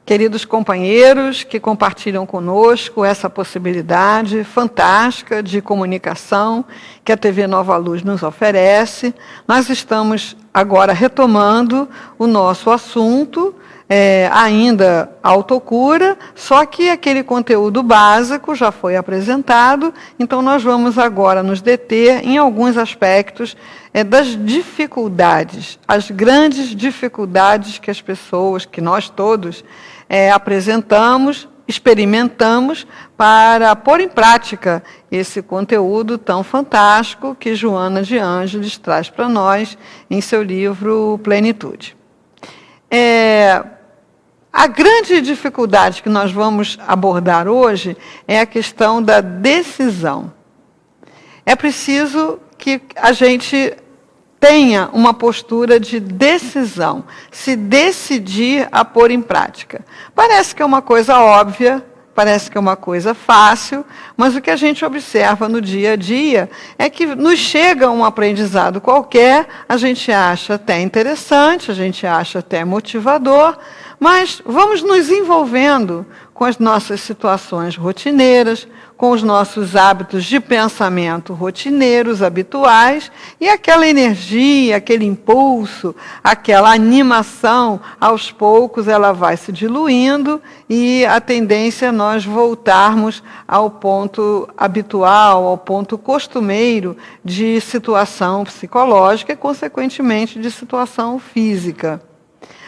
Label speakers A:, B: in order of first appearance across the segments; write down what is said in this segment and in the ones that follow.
A: Queridos companheiros que compartilham conosco essa possibilidade fantástica de comunicação que a TV Nova Luz nos oferece, nós estamos agora retomando o nosso assunto, ainda autocura, só que aquele conteúdo básico já foi apresentado, então nós vamos agora nos deter em alguns aspectos das dificuldades, as grandes dificuldades que as pessoas, que nós todos, apresentamos, experimentamos para pôr em prática esse conteúdo tão fantástico que Joana de Ângeles traz para nós em seu livro Plenitude. A grande dificuldade que nós vamos abordar hoje é a questão da decisão. É preciso que a gente tenha uma postura de decisão, se decidir a pôr em prática. Parece que é uma coisa óbvia, parece que é uma coisa fácil, mas o que a gente observa no dia a dia é que nos chega um aprendizado qualquer, a gente acha até interessante, a gente acha até motivador, mas vamos nos envolvendo com as nossas situações rotineiras, com os nossos hábitos de pensamento rotineiros, habituais, e aquela energia, aquele impulso, aquela animação, aos poucos ela vai se diluindo e a tendência é nós voltarmos ao ponto habitual, ao ponto costumeiro de situação psicológica e, consequentemente, de situação física.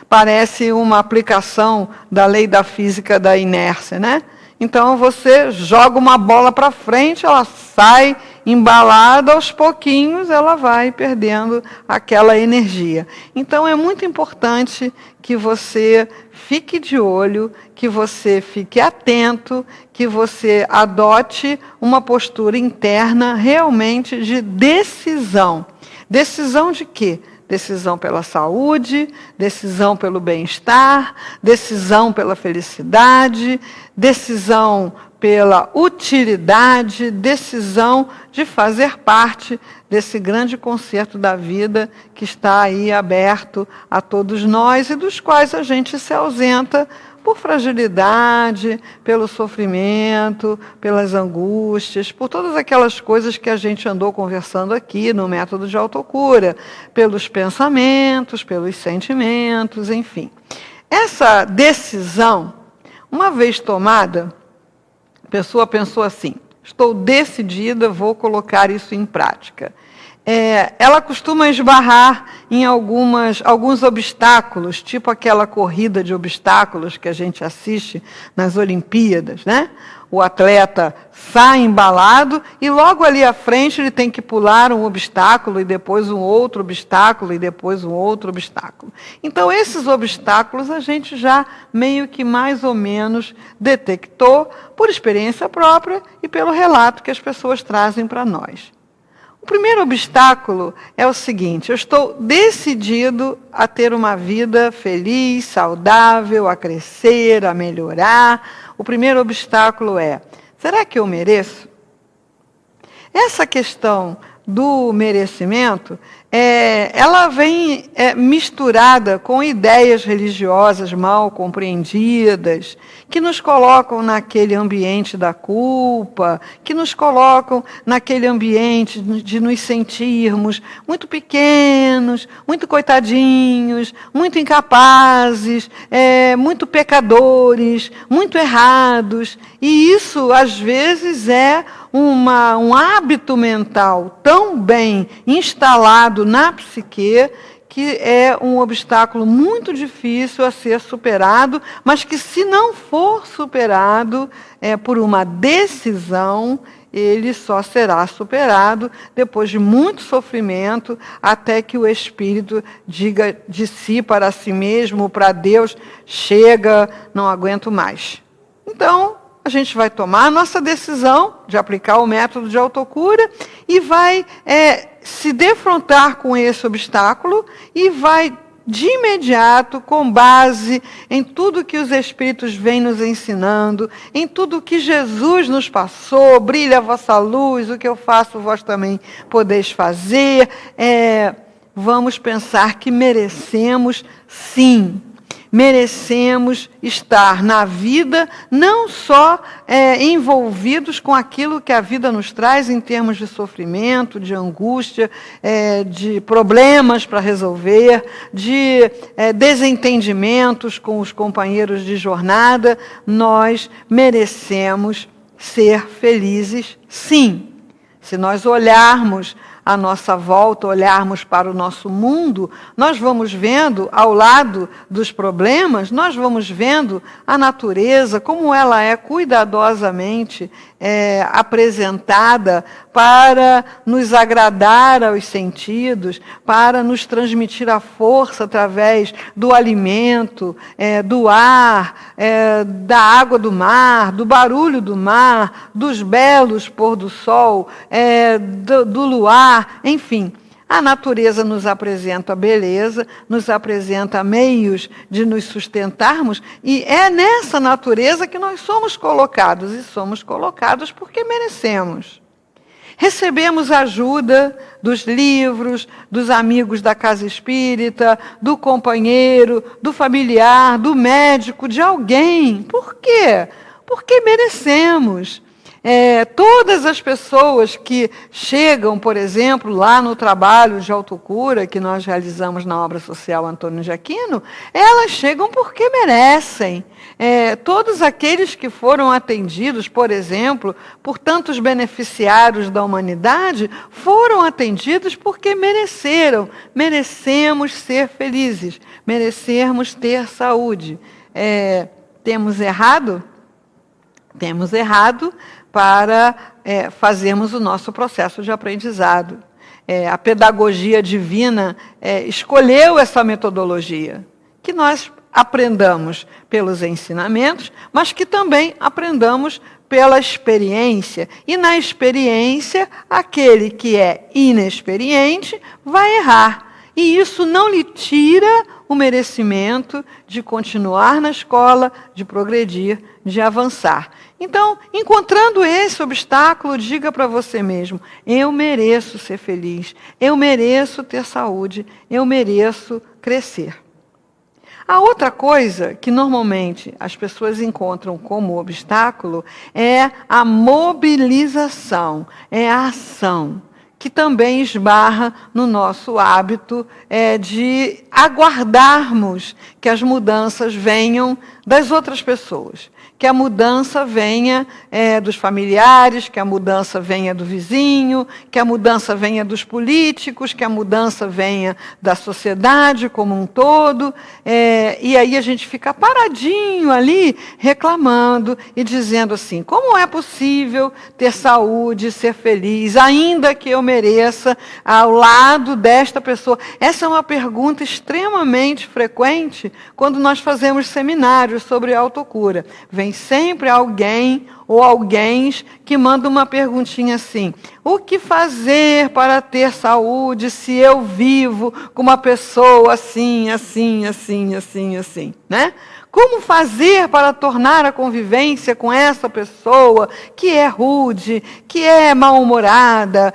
A: Parece uma aplicação da lei da física da inércia, né? Então, você joga uma bola para frente, ela sai embalada, aos pouquinhos ela vai perdendo aquela energia. Então, é muito importante que você fique de olho, que você fique atento, que você adote uma postura interna realmente de decisão. Decisão de quê? Decisão pela saúde, decisão pelo bem-estar, decisão pela felicidade, decisão pela utilidade, decisão de fazer parte desse grande concerto da vida que está aí aberto a todos nós e dos quais a gente se ausenta por fragilidade, pelo sofrimento, pelas angústias, por todas aquelas coisas que a gente andou conversando aqui no método de autocura, pelos pensamentos, pelos sentimentos, enfim. Essa decisão, uma vez tomada, a pessoa pensou assim, estou decidida, vou colocar isso em prática. Ela costuma esbarrar em alguns obstáculos, tipo aquela corrida de obstáculos que a gente assiste nas Olimpíadas, né? O atleta sai embalado e logo ali à frente ele tem que pular um obstáculo e depois um outro obstáculo e depois um outro obstáculo. Então, esses obstáculos a gente já meio que mais ou menos detectou por experiência própria e pelo relato que as pessoas trazem para nós. O primeiro obstáculo é o seguinte, eu estou decidido a ter uma vida feliz, saudável, a crescer, a melhorar. O primeiro obstáculo é, será que eu mereço? Essa questão do merecimento, ela vem misturada com ideias religiosas mal compreendidas, que nos colocam naquele ambiente da culpa, que nos colocam naquele ambiente de nos sentirmos muito pequenos, muito coitadinhos, muito incapazes, muito pecadores, muito errados. E isso, às vezes, é um hábito mental tão bem instalado na psique que é um obstáculo muito difícil a ser superado, mas que, se não for superado por uma decisão, ele só será superado depois de muito sofrimento, até que o espírito diga de si para si mesmo, para Deus, chega, não aguento mais. Então, a gente vai tomar a nossa decisão de aplicar o método de autocura e vai se defrontar com esse obstáculo e vai de imediato, com base em tudo que os Espíritos vêm nos ensinando, em tudo que Jesus nos passou, brilha a vossa luz, o que eu faço, vós também podeis fazer. Vamos pensar que merecemos, sim, merecemos estar na vida, não só envolvidos com aquilo que a vida nos traz em termos de sofrimento, de angústia, de problemas para resolver, de desentendimentos com os companheiros de jornada. Nós merecemos ser felizes, sim. Se nós olharmos à nossa volta, olharmos para o nosso mundo, nós vamos vendo, ao lado dos problemas, nós vamos vendo a natureza, como ela é cuidadosamente apresentada para nos agradar aos sentidos, para nos transmitir a força através do alimento, do ar, da água do mar, do barulho do mar, dos belos pôr do sol, do luar, enfim. A natureza nos apresenta a beleza, nos apresenta meios de nos sustentarmos, e é nessa natureza que nós somos colocados, e somos colocados porque merecemos. Recebemos ajuda dos livros, dos amigos da casa espírita, do companheiro, do familiar, do médico, de alguém. Por quê? Porque merecemos. Todas as pessoas que chegam, por exemplo, lá no trabalho de autocura que nós realizamos na obra social Antônio de Aquino, elas chegam porque merecem. Todos aqueles que foram atendidos, por exemplo, por tantos beneficiários da humanidade, foram atendidos porque mereceram. Merecemos ser felizes, merecemos ter saúde. Temos errado? Temos errado para fazermos o nosso processo de aprendizado. A pedagogia divina escolheu essa metodologia, que nós aprendamos pelos ensinamentos, mas que também aprendamos pela experiência. E na experiência, aquele que é inexperiente vai errar. E isso não lhe tira o merecimento de continuar na escola, de progredir, de avançar. Então, encontrando esse obstáculo, diga para você mesmo: eu mereço ser feliz, eu mereço ter saúde, eu mereço crescer. A outra coisa que normalmente as pessoas encontram como obstáculo é a mobilização, é a ação, que também esbarra no nosso hábito de aguardarmos que as mudanças venham das outras pessoas, que a mudança venha dos familiares, que a mudança venha do vizinho, que a mudança venha dos políticos, que a mudança venha da sociedade como um todo, e aí a gente fica paradinho ali, reclamando e dizendo assim: como é possível ter saúde, ser feliz, ainda que eu mereça, ao lado desta pessoa? Essa é uma pergunta extremamente frequente quando nós fazemos seminários sobre autocura. Vem sempre alguém ou alguém que manda uma perguntinha assim: o que fazer para ter saúde se eu vivo com uma pessoa assim, assim, assim, assim, assim, né? Como fazer para tornar a convivência com essa pessoa que é rude, que é mal-humorada,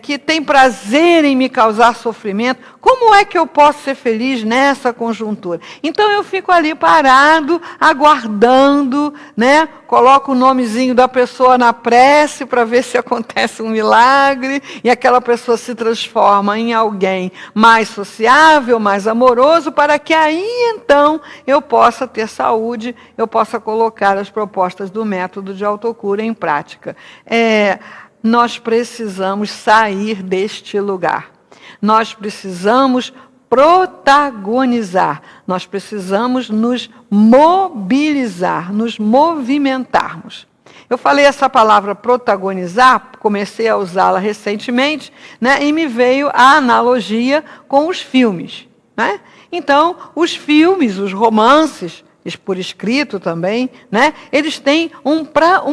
A: que tem prazer em me causar sofrimento? Como é que eu posso ser feliz nessa conjuntura? Então eu fico ali parado, aguardando, né? Coloco o nomezinho da pessoa na prece para ver se acontece um milagre e aquela pessoa se transforma em alguém mais sociável, mais amoroso, para que aí então eu possa ter saúde, eu possa colocar as propostas do método de autocura em prática. Nós precisamos sair deste lugar. Nós precisamos protagonizar, nós precisamos nos mobilizar, nos movimentarmos. Eu falei essa palavra protagonizar, comecei a usá-la recentemente, né, e me veio a analogia com os filmes, né? Então, os filmes, os romances, por escrito também, né, eles têm um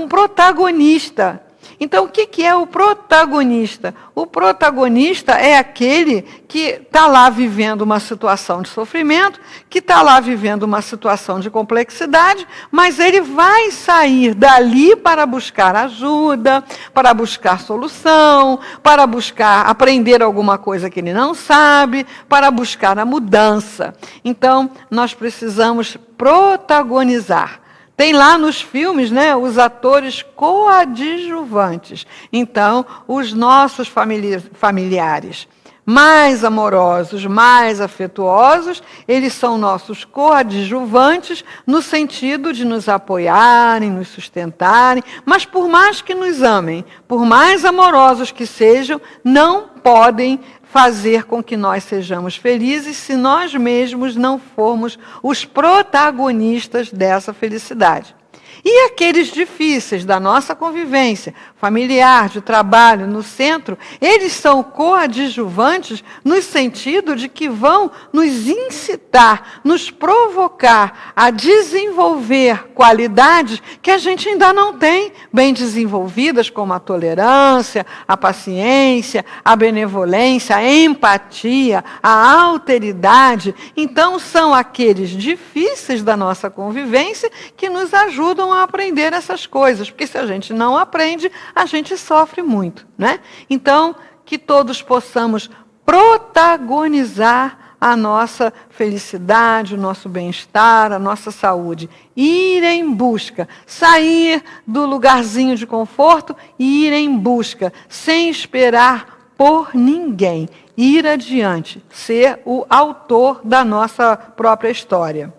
A: protagonista. Então, o que é o protagonista? O protagonista é aquele que está lá vivendo uma situação de sofrimento, que está lá vivendo uma situação de complexidade, mas ele vai sair dali para buscar ajuda, para buscar solução, para buscar aprender alguma coisa que ele não sabe, para buscar a mudança. Então, nós precisamos protagonizar. Tem lá nos filmes, né, os atores coadjuvantes. Então, os nossos familiares mais amorosos, mais afetuosos, eles são nossos coadjuvantes no sentido de nos apoiarem, nos sustentarem, mas por mais que nos amem, por mais amorosos que sejam, não podem fazer com que nós sejamos felizes se nós mesmos não formos os protagonistas dessa felicidade. E aqueles difíceis da nossa convivência familiar, de trabalho, no centro, eles são coadjuvantes no sentido de que vão nos incitar, nos provocar a desenvolver qualidades que a gente ainda não tem bem desenvolvidas, como a tolerância, a paciência, a benevolência, a empatia, a alteridade. Então, são aqueles difíceis da nossa convivência que nos ajudam a aprender essas coisas, porque se a gente não aprende, a gente sofre muito, né? Então, que todos possamos protagonizar a nossa felicidade, o nosso bem-estar, a nossa saúde. Ir em busca, sair do lugarzinho de conforto e ir em busca, sem esperar por ninguém. Ir adiante, ser o autor da nossa própria história.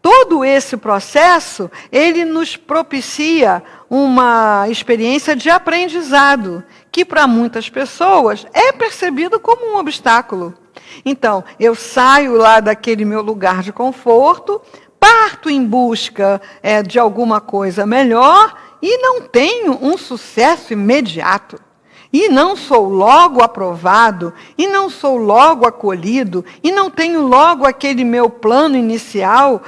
A: Todo esse processo, ele nos propicia uma experiência de aprendizado, que para muitas pessoas é percebido como um obstáculo. Então, eu saio lá daquele meu lugar de conforto, parto em busca de alguma coisa melhor e não tenho um sucesso imediato. E não sou logo aprovado, e não sou logo acolhido, e não tenho logo aquele meu plano inicial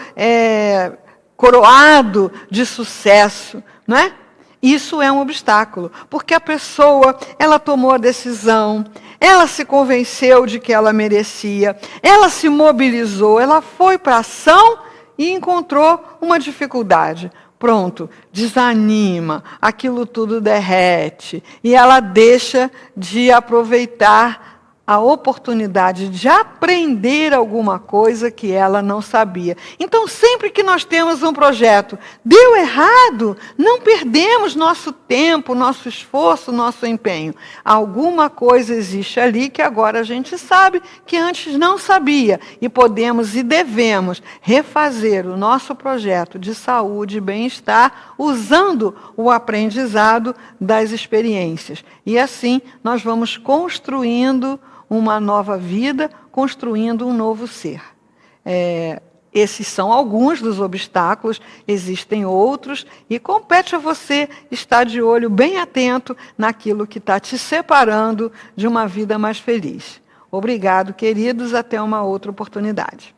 A: coroado de sucesso, não é? Isso é um obstáculo, porque a pessoa, ela tomou a decisão, ela se convenceu de que ela merecia, ela se mobilizou, ela foi para a ação e encontrou uma dificuldade. Pronto, desanima, aquilo tudo derrete e ela deixa de aproveitar a oportunidade de aprender alguma coisa que ela não sabia. Então, sempre que nós temos um projeto, deu errado, não perdemos nosso tempo, nosso esforço, nosso empenho. Alguma coisa existe ali que agora a gente sabe que antes não sabia e podemos e devemos refazer o nosso projeto de saúde e bem-estar usando o aprendizado das experiências. E assim nós vamos construindo uma nova vida, construindo um novo ser. Esses são alguns dos obstáculos, existem outros, e compete a você estar de olho bem atento naquilo que está te separando de uma vida mais feliz. Obrigado, queridos, até uma outra oportunidade.